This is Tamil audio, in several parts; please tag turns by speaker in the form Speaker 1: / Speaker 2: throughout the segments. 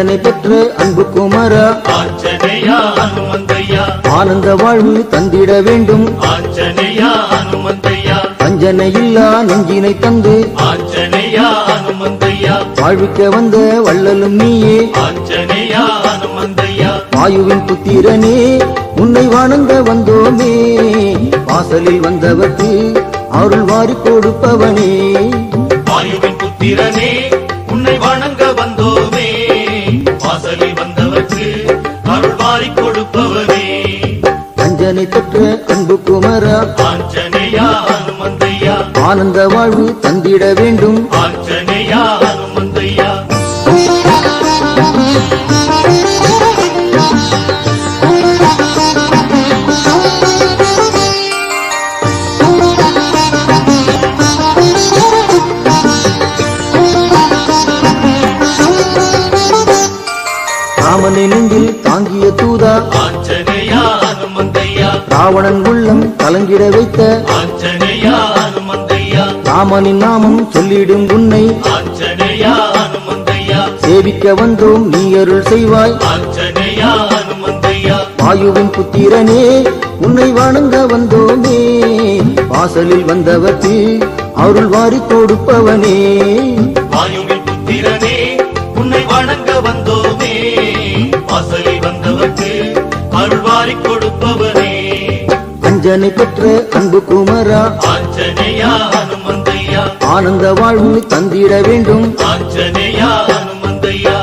Speaker 1: அஞ்சனை பெற்ற அன்பு குமரா
Speaker 2: ஆஞ்சநேயா அனுமந்தையா
Speaker 1: ஆனந்த வாழ்வு தந்திட வேண்டும்
Speaker 2: ஆஞ்சநேயா அனுமந்தையா
Speaker 1: அஞ்சனை இல்லா நெஞ்சினை தந்து
Speaker 2: ஆஞ்சநேயா அனுமந்தையா
Speaker 1: வாழ்விக்க வந்த வள்ளலும் நீயே
Speaker 2: ஆஞ்சநேயா அனுமந்தையா
Speaker 1: வாயுவின் புத்திரனே உன்னை வணங்க வந்தோமே வாசலில் வந்தவர்க்கு அருள் வாரி கொடுப்பவனே
Speaker 2: வாயுவின் புத்திரனே உன்னை வணங்க வந்தோமே வாசலில் வந்தவர்க்கு அருள் வாரி கொடுப்பவனே
Speaker 1: அஞ்சனை பெற்ற அன்பு குமரா
Speaker 2: ஆஞ்சநேயா அனுமந்தையா
Speaker 1: ஆனந்த வாழ்வு தந்திட வேண்டும்
Speaker 2: ஆஞ்சநேயா அனுமந்தையா
Speaker 1: ராமனை நெஞ்சில் தாங்கிய தூதா
Speaker 2: ஆஞ்சநேயா அனுமந்தையா
Speaker 1: ராவணன் உள்ளம் கலங்கிட வைத்த
Speaker 2: ஆஞ்சநேயா அனுமந்தையா
Speaker 1: ராமனின் நாமம் சொல்லிடும் உன்னை
Speaker 2: ஆஞ்சநேயா அனுமந்தையா
Speaker 1: சேவிக்க வந்தோம் நீ அருள் செய்வாய்
Speaker 2: ஆஞ்சநேயா அனுமந்தையா
Speaker 1: வாயுவின் புத்திரனே உன்னை வணங்க வந்தோமே வாசலில் வந்தவர்க்கு அருள் வாரி கொடுப்பவனே
Speaker 2: வாயுவின் புத்திரனே உன்னை வணங்க வந்தோமே வாசலில் வந்தவர்க்கு அருள் வாரி கொடுப்பவனே
Speaker 1: அஞ்சனை பெற்ற அன்பு குமரா
Speaker 2: ஆஞ்சநேயா அனுமந்தையா
Speaker 1: ஆனந்த வாழ்வு தந்திட வேண்டும்
Speaker 2: ஆஞ்சநேயா அனுமந்தையா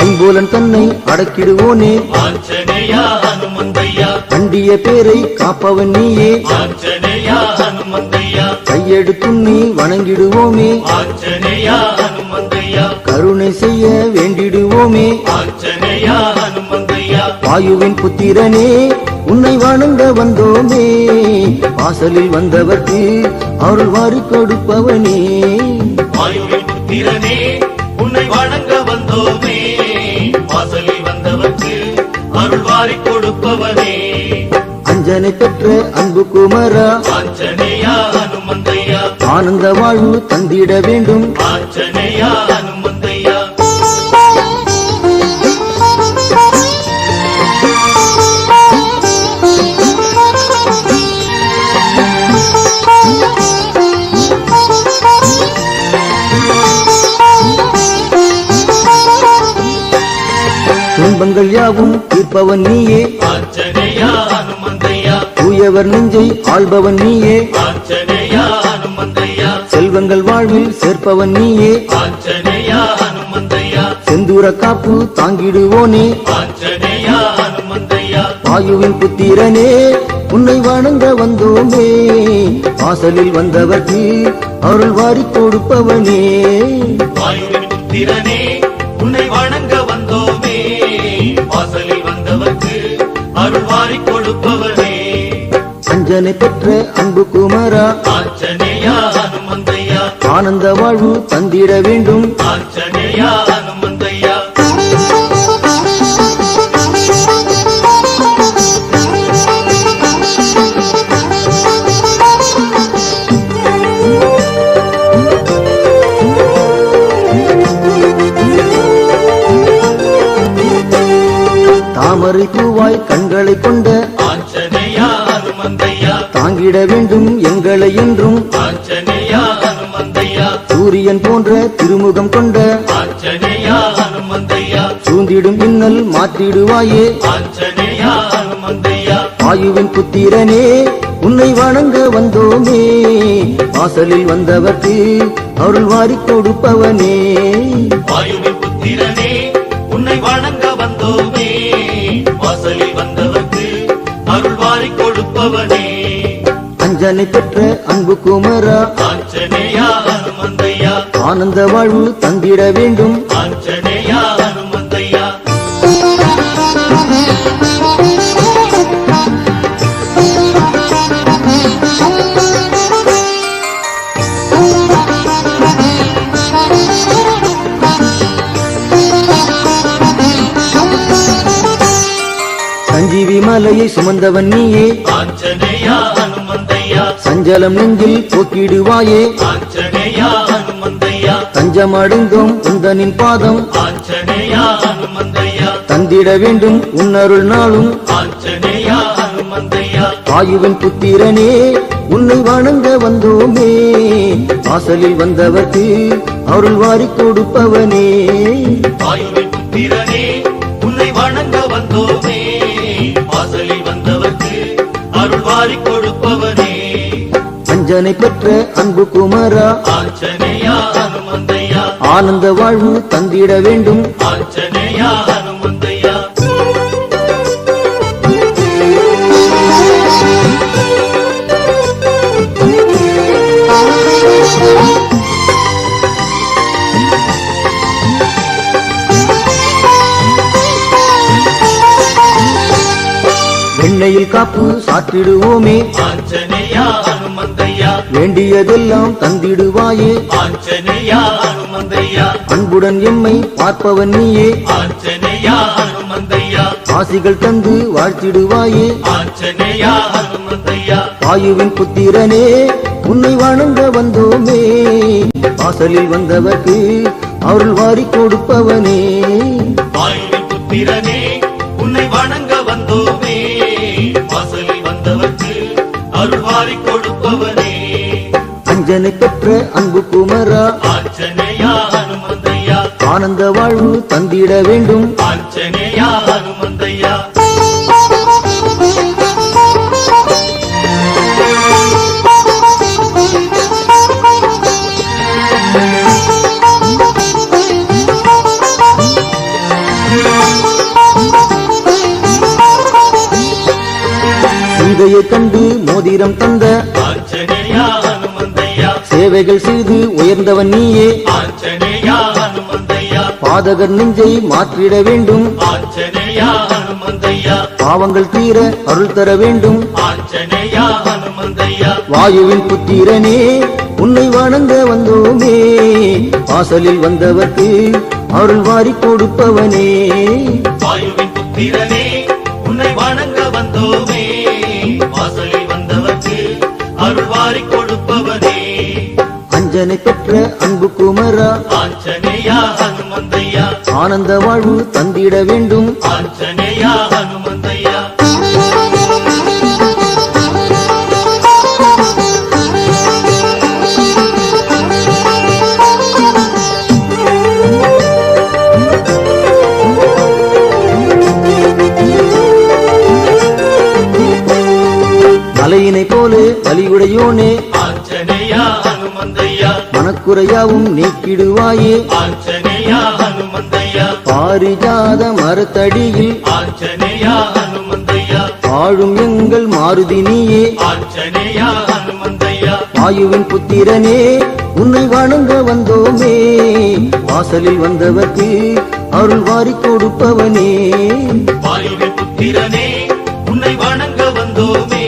Speaker 1: ஐம்பூலன் தன்னை அடக்கிடுவோனே
Speaker 2: ஆஞ்சநேயா அனுமந்தையா
Speaker 1: அண்டிய பேரை காப்பவன் நீயே
Speaker 2: ஆஞ்சநேயா அனுமந்தையா
Speaker 1: கையெடுத்து நீ வணங்கிடுவோமே
Speaker 2: ஆஞ்சநேயா அனுமந்தையா
Speaker 1: கருணை செய்ய வேண்டிடுவோமே
Speaker 2: ஆஞ்சநேயா அனுமந்தையா
Speaker 1: வாயுவின் புத்திரனே உன்னை வணங்க வந்தோமே வாசலில் வந்தவர்க்கு அருள் வாரி கொடுப்பவனே
Speaker 2: வாயுவின் புத்திரனே உன்னை வணங்க வந்தோமே வாசலில் வந்தவர்க்கு அருள் வாரி கொடுப்பவனே
Speaker 1: அஞ்சனை பெற்ற அன்பு குமரா
Speaker 2: ஆஞ்சநேயா அனுமந்தையா
Speaker 1: ஆனந்த வாழ்வு தந்திட வேண்டும்
Speaker 2: ஆஞ்சநேயா அனுமந்தையா
Speaker 1: துன்பங்கள் யாவும் தீர்ப்பவன் நீயே
Speaker 2: ஆஞ்சநேயா அனுமந்தையா
Speaker 1: தூயவர் நெஞ்சை ஆள்பவன் நீயே
Speaker 2: ஆஞ்சநேயா அனுமந்தையா
Speaker 1: செல்வங்கள் வாழ்வில் சேர்ப்பவன் நீயே
Speaker 2: ஆஞ்சநேயா அனுமந்தையா
Speaker 1: செந்தூர காப்பு தாங்கிடுவோனே
Speaker 2: ஆஞ்சநேயா அனுமந்தையா
Speaker 1: வாயுவின் புத்திரனே உன்னை வணங்க வந்தோமே வாசலில் வந்தவர்க்கு அருள் வாரி கொடுப்பவனே
Speaker 2: வாயுவின் புத்திரனே உன்னை வணங்க வந்தோமே வாசலில் வந்தவர்க்கு அருள் வாரி கொடுப்பவனே
Speaker 1: அஞ்சனை பெற்ற அன்பு குமரா
Speaker 2: ஆஞ்சநேயா அனுமந்தையா
Speaker 1: ஆனந்த வாழ்வு தந்திட வேண்டும்
Speaker 2: ஆஞ்சநேயா அனுமந்தையா
Speaker 1: தாமரை பூவாய் கண்களை கொண்ட
Speaker 2: ஆஞ்சநேயா அனுமந்தையா
Speaker 1: தாங்கிட வேண்டும் எங்களை என்றும்
Speaker 2: ஆஞ்சநேயா அனுமந்தையா
Speaker 1: சூரியன் போன்ற திருமுகம் கொண்ட
Speaker 2: ஆஞ்சநேயா அனுமந்தையா
Speaker 1: சூந்திடும் இன்னல் மாற்றிடுவாயே
Speaker 2: ஆஞ்சநேயா அனுமந்தையா
Speaker 1: வாயுவின் புத்திரனே உன்னை வணங்க வந்தோமே வாசலில் வந்தவர்க்கு அருள் வாரி கொடுப்பவனே
Speaker 2: வாயுவின் புத்திரனே உன்னை வணங்க வந்தோமே வாசலில் வந்தவர்க்கு அருள் வாரி கொடுப்பவனே
Speaker 1: அஞ்சனை பெற்ற அன்பு குமரா
Speaker 2: ஆஞ்சநேயா அனுமந்தையா
Speaker 1: ஆனந்த வாழ்வு தந்திட வேண்டும்
Speaker 2: ஆஞ்சநேயா அனுமந்தையா
Speaker 1: மலையை சுமந்தவன் நீயே
Speaker 2: ஆஞ்சநேயா ஹனுமந்தையா
Speaker 1: சஞ்சலம் நெஞ்சில் போக்கிடுவாயே
Speaker 2: ஆஞ்சநேயா ஹனுமந்தையா
Speaker 1: தஞ்சமடைந்தோம் உந்தனின் பாதம்
Speaker 2: ஆஞ்சநேயா ஹனுமந்தையா
Speaker 1: தந்திட வேண்டும் உன்னருள் நாளும்
Speaker 2: ஆஞ்சநேயா ஹனுமந்தையா
Speaker 1: வாயுவின் புத்திரனே உன்னை வணங்க வந்தோமே வாசலில் வந்தவர்க்கு அருள் வாரி கொடுப்பவனே
Speaker 2: வாயுவின் புத்திரனே உன்னை வணங்க வந்தோமே வாசலில் வந்தவர்க்கு அருள் வாரி கொடுப்பவனே
Speaker 1: அஞ்சனை பெற்ற அன்பு குமரா
Speaker 2: ஆஞ்சநேயா ஹனுமந்தையா
Speaker 1: ஆனந்த வாழ்வு தந்திட வேண்டும்
Speaker 2: ஆஞ்சநேயா ஹனுமந்தையா
Speaker 1: வெண்ணையில் காப்பு சாற்றிடுவோமே
Speaker 2: ஆஞ்சநேயா ஹனுமந்தையா
Speaker 1: வேண்டியதெல்லாம் தந்திடுவாயே
Speaker 2: ஆஞ்சநேயா ஹனுமந்தையா
Speaker 1: அன்புடன் எம்மை பார்ப்பவன் நீயே
Speaker 2: ஆஞ்சநேயா ஹனுமந்தையா
Speaker 1: ஆசிகள் தந்து வாழ்த்திடுவாயே
Speaker 2: ஆஞ்சநேயா ஹனுமந்தையா
Speaker 1: வாயுவின் புத்திரனே உன்னை வணங்க வந்தோமே வாசலில் வந்தவர்க்கு அருள் வாரி கொடுப்பவனே
Speaker 2: வாயுவின் புத்திரனே உன்னை வணங்க வந்தோமே வாசலில் வந்தவர்க்கு அருள் வாரி கொடுப்பவனே
Speaker 1: அஞ்சனை பெற்ற அன்பு குமரா
Speaker 2: ஆஞ்சநேயா ஹனுமந்தையா
Speaker 1: ஆனந்த வாழ்வு தந்திட வேண்டும்
Speaker 2: ஆஞ்சநேயா ஹனுமந்தையா
Speaker 1: சீதையை கண்டு மோதிரம் தந்த
Speaker 2: ஆஞ்சநேயா ஹனுமந்தையா
Speaker 1: சேவைகள் செய்து உயர்ந்தவன் நீயே
Speaker 2: ஆஞ்சநேயா ஹனுமந்தையா
Speaker 1: பாதகர் நெஞ்சை மாற்றிட வேண்டும்
Speaker 2: ஆஞ்சநேயா ஹனுமந்தையா
Speaker 1: பாவங்கள் தீர அருள் தர வேண்டும்
Speaker 2: ஆஞ்சநேயா ஹனுமந்தையா
Speaker 1: வாயுவின் புத்திரனே உன்னை வணங்க வந்தோமே வாசலில் வந்தவர்க்கு அருள் வாரி கொடுப்பவனே
Speaker 2: வாயுவின் புத்திரனே உன்னை வணங்க வந்தோமே வாசலில் வந்தவர்க்கு அருள் வாரி கொடுப்பவனே
Speaker 1: அஞ்சனை பெற்ற அன்பு குமரா
Speaker 2: ஆஞ்சநேயா ஹனுமந்தையா
Speaker 1: ஆனந்த வாழ்வு தந்திட வேண்டும்
Speaker 2: ஆஞ்சநேயா ஹனுமந்தையா
Speaker 1: மலையினை போலே வலியுடையோனே
Speaker 2: ஆஞ்சநேயா ஹனுமந்தையா
Speaker 1: மனக்குறையாவும் நீக்கிடுவாயே
Speaker 2: ஆஞ்சநேயா ஹனுமந்தையா
Speaker 1: பாரிஜாத மரத்தடியில்
Speaker 2: ஆஞ்சநேயா ஹனுமந்தையா
Speaker 1: வாழும் எங்கள் மாருதி நீயே
Speaker 2: ஆஞ்சநேயா ஹனுமந்தையா
Speaker 1: வாயுவின் புத்திரனே உன்னை வணங்க வந்தோமே வாசலில் வந்தவர்க்கு அருள் வாரி கொடுப்பவனே
Speaker 2: வாயுவின் புத்திரனே உன்னை வணங்க வந்தோமே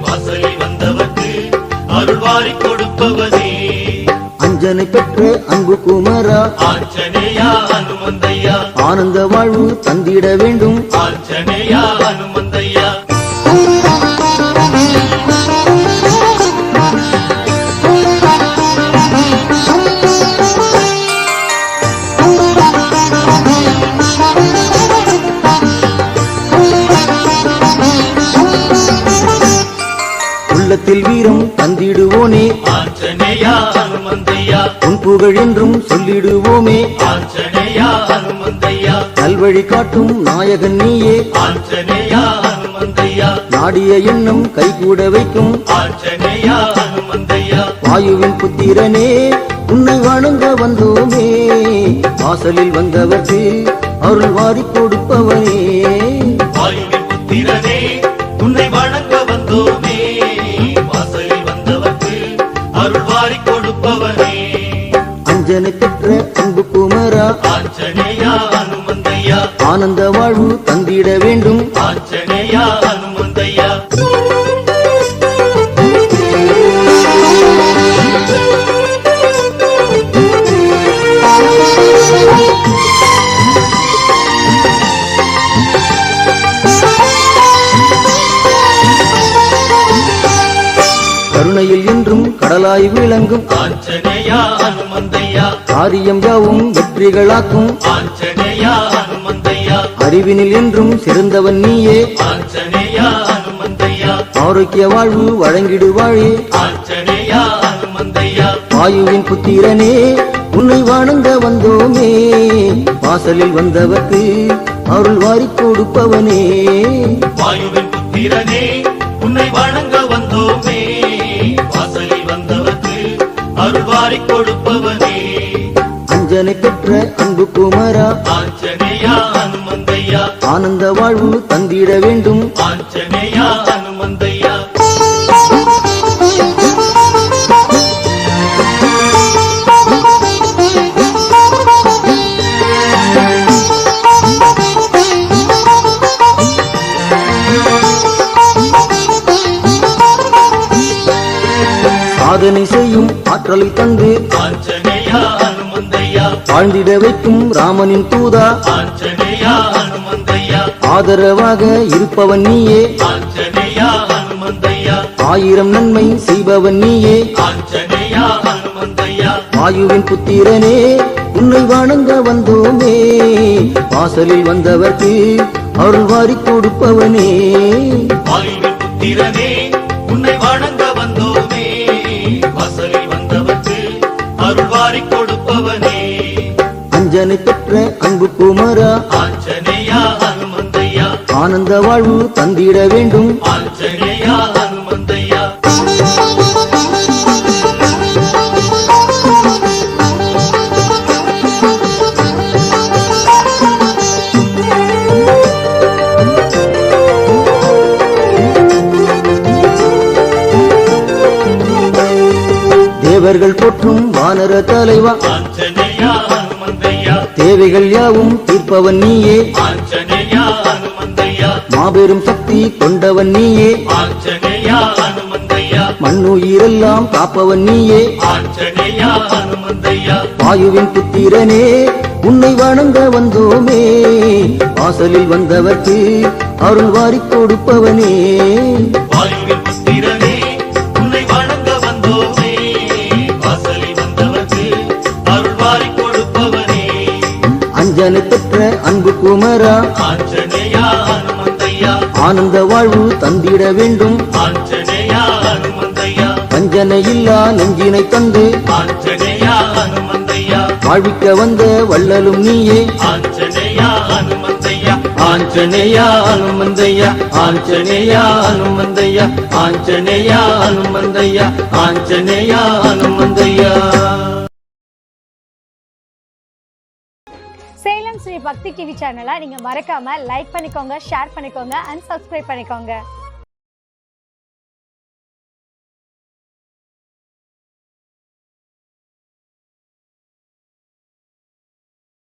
Speaker 2: வாசலில் வந்தவர்க்கு அருள் வாரி கொடுப்பவனே
Speaker 1: அஞ்சனை பெற்ற அன்பு குமரா
Speaker 2: ஆஞ்சநேயா ஹனுமந்தையா
Speaker 1: ஆனந்த வாழ்வு தந்திட வேண்டும்
Speaker 2: ஆஞ்சநேயா ஹனுமந்தையா
Speaker 1: உள்ளத்தில் வீரம் தந்திடுவோனே
Speaker 2: ஆஞ்சநேயா ஹனுமந்தையா
Speaker 1: உன் புகழ் என்றும் சொல்லிடுவோமே
Speaker 2: ஆஞ்சநேயா ஹனுமந்தையா
Speaker 1: நல்வழி காட்டும் நாயகன் நீயே
Speaker 2: ஆஞ்சநேயா ஹனுமந்தையா
Speaker 1: நாடிய எண்ணம் கைகூட வைக்கும்
Speaker 2: ஆஞ்சநேயா ஹனுமந்தையா
Speaker 1: வாயுவின் புத்திரனே உன்னை வணங்க வந்தோமே வாசலில் வந்தவர்க்கு அருள் வாரி கொடுப்பவனே
Speaker 2: வாயுவின் புத்திரனே உன்னை வணங்க வந்தோமே வாசலில் வந்தவர்க்கு அருள் வாரி கொடுப்பவனே
Speaker 1: அஞ்சனை பெற்ற அன்பு குமரா
Speaker 2: ஆஞ்சநேயா ஹனுமந்தையா
Speaker 1: ஆனந்த வாழ்வு தந்திட வேண்டும்
Speaker 2: ஆஞ்சநேயா ஹனுமந்தையா
Speaker 1: தலை விளங்கும்
Speaker 2: ஆஞ்சநேயா ஹனுமந்தையா
Speaker 1: காரியம் யாவும் வெற்றிகளாக்கும்
Speaker 2: ஆஞ்சநேயா ஹனுமந்தையா
Speaker 1: அறிவினில் என்றும் சிறந்தவன் நீயே
Speaker 2: ஆஞ்சநேயா ஹனுமந்தையா
Speaker 1: ஆரோக்கிய வாழ்வு வழங்கிடுவாழே
Speaker 2: ஆஞ்சநேயா ஹனுமந்தையா
Speaker 1: வாயுவின் புத்திரனே உன்னை வணங்க வந்தோமே வாசலில் வந்தவர்க்கு அருள் வாரிக் கொடுப்பவனே
Speaker 2: வாயுவின் புத்திரனே உன்னை வணங்க வந்தோமே வாசலில் வந்தவர்க்கு அருள்வாரிக் கொடுப்பவனே
Speaker 1: அஞ்சனை பெற்ற அன்பு குமரா
Speaker 2: ஆஞ்சநேயா ஹனுமந்தையா
Speaker 1: ஆனந்த வாழ்வு தந்திட வேண்டும்
Speaker 2: ஆஞ்சநேயா ஹனுமந்தையா
Speaker 1: சாதனை செய்யும் ஆற்றலை தந்து
Speaker 2: ஆஞ்சநேயா ஹனுமந்தையா
Speaker 1: வாழ்ந்திட வைக்கும் ராமனின் தூதா
Speaker 2: ஆஞ்சநேயா ஹனுமந்தையா
Speaker 1: ஆதரவாக இருப்பவன் நீயே
Speaker 2: ஆஞ்சநேயா ஹனுமந்தையா
Speaker 1: ஆயிரம் நன்மை செய்பவன் நீயே
Speaker 2: ஆஞ்சநேயா ஹனுமந்தையா
Speaker 1: வாயுவின் புத்திரனே உன்னை வணங்க வந்தோமே வாசலில் வந்தவர்க்கு அருள் வாரிக் கொடுப்பவனே
Speaker 2: வாயுவின் புத்திரனே உன்னை வணங்க வந்தோமே வாசலில் வந்தவர்க்கு அருள்வாரிக் கொடுப்பவனே
Speaker 1: அஞ்சனை பெற்ற அன்பு குமரா
Speaker 2: ஆஞ்சநேயா ஹனுமந்தையா
Speaker 1: ஆனந்த வாழ்வு தந்திட வேண்டும்
Speaker 2: ஆஞ்சநேயா ஹனுமந்தையா
Speaker 1: தேவர்கள் போற்றும் வானர தலைவா
Speaker 2: ஆஞ்சநேயா ஹனுமந்தையா
Speaker 1: தேவைகள் யாவும் தீர்ப்பவன் நீயே
Speaker 2: ஆஞ்சநேயா ஹனுமந்தையா
Speaker 1: மாபெரும் சக்தி கொண்டவன் நீயே
Speaker 2: ஆஞ்சநேயா ஹனுமந்தையா
Speaker 1: மண்ணுயிரெல்லாம் காப்பவன் நீயே
Speaker 2: ஆஞ்சநேயா ஹனுமந்தையா
Speaker 1: வாயுவின் புத்திரனே உன்னை வணங்க வந்தோமே வாசலில் வந்தவர்க்கு அருள் வாரிக் கொடுப்பவனே
Speaker 2: வாயுவின் புத்திரனே உன்னை வணங்க வந்தோமே வாசலில் வந்தவர்க்கு அருள்வாரிக் கொடுப்பவனே
Speaker 1: அஞ்சனை பெற்ற அன்பு குமரா
Speaker 2: ஆஞ்சநேயா ஹனுமந்தையா
Speaker 1: ஆனந்த வாழ்வு தந்திட வேண்டும்
Speaker 2: ஆஞ்சநேயா ஹனுமந்தையா
Speaker 1: வஞ்சனை இல்லா நெஞ்சினை தந்து
Speaker 2: ஆஞ்சநேயா ஹனுமந்தையா
Speaker 1: வாழ்விக்க வந்த வள்ளலும் நீயே
Speaker 2: ஆஞ்சநேயா ஹனுமந்தையா
Speaker 1: ஆஞ்சநேயா ஹனுமந்தையா ஆஞ்சநேயா ஹனுமந்தையா ஆஞ்சநேயா ஹனுமந்தையா ஆஞ்சநேயா ஹனுமந்தையா.
Speaker 3: சேலம் ஸ்ரீ பக்தி டிவி சேனலை நீங்க மறக்காம லைக் பண்ணிக்கோங்க, ஷேர் பண்ணிக்கோங்க அண்ட் சப்ஸ்கிரைப் பண்ணிக்கோங்க.